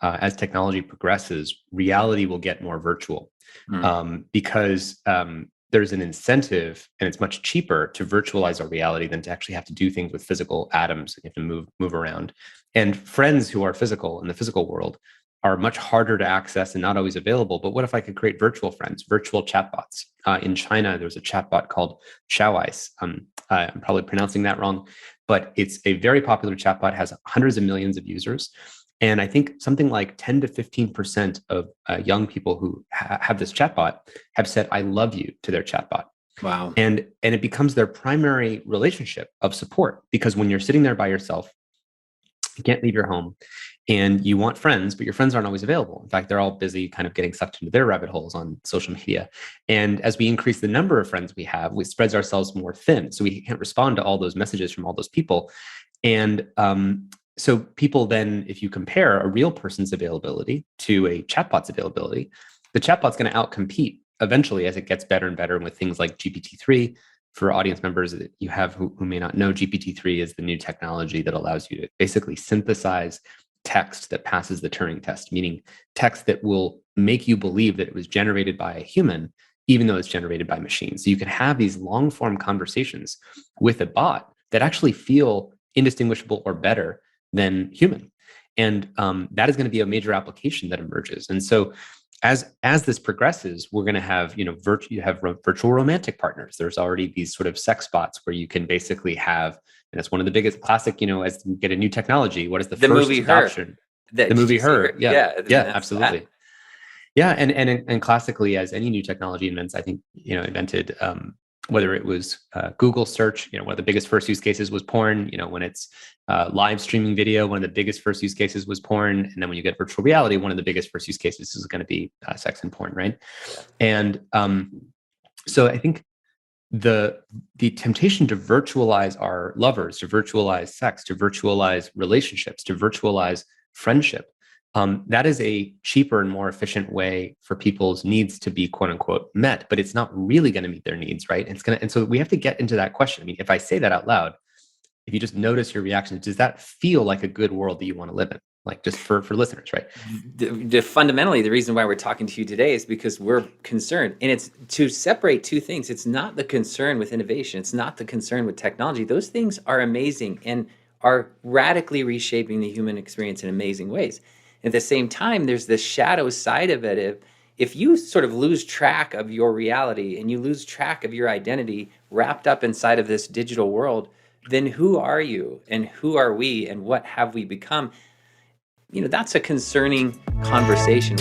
as technology progresses, reality will get more virtual because there's an incentive, and it's much cheaper to virtualize our reality than to actually have to do things with physical atoms. You have to move around. And friends who are physical in the physical world are much harder to access and not always available. But what if I could create virtual friends, virtual chatbots? In China, there was a chatbot called Schwartz. I'm probably pronouncing that wrong, but it's a very popular chatbot, has hundreds of millions of users. And I think something like 10 to 15% of young people who have this chatbot have said, "I love you" to their chatbot. Wow. And it becomes their primary relationship of support, because when you're sitting there by yourself, you can't leave your home, and you want friends, but your friends aren't always available. In fact, they're all busy kind of getting sucked into their rabbit holes on social media. And as we increase the number of friends we have, we spread ourselves more thin. So we can't respond to all those messages from all those people. And so people then, if you compare a real person's availability to a chatbot's availability, the chatbot's going to outcompete eventually as it gets better and better with things like GPT-3. For audience members that you have who may not know, GPT-3 is the new technology that allows you to basically synthesize text that passes the Turing test, meaning text that will make you believe that it was generated by a human, even though it's generated by machines. So you can have these long form conversations with a bot that actually feel indistinguishable or better than human. And that is going to be a major application that emerges. And so as this progresses, we're going to have, virtual romantic partners. There's already these sort of sex bots where you can basically have, and it's one of the biggest classic, as you get a new technology, what is the first movie adoption? Her. The movie Her. Yeah, That's absolutely. that. Yeah, and classically, as any new technology invents, I think, invented, whether it was Google search, one of the biggest first use cases was porn. When it's live streaming video, one of the biggest first use cases was porn. And then when you get virtual reality, one of the biggest first use cases is going to be sex and porn, right? And so I think the temptation to virtualize our lovers, to virtualize sex, to virtualize relationships, to virtualize friendship, that is a cheaper and more efficient way for people's needs to be "quote unquote" met, but it's not really going to meet their needs, right? And so we have to get into that question. I mean, if I say that out loud, if you just notice your reactions, does that feel like a good world that you want to live in? Like, just for listeners, right? Fundamentally, the reason why we're talking to you today is because we're concerned, and it's to separate two things. It's not the concern with innovation. It's not the concern with technology. Those things are amazing and are radically reshaping the human experience in amazing ways. At the same time, there's the shadow side of it. If you sort of lose track of your reality and you lose track of your identity wrapped up inside of this digital world, then who are you and who are we and what have we become? That's a concerning conversation.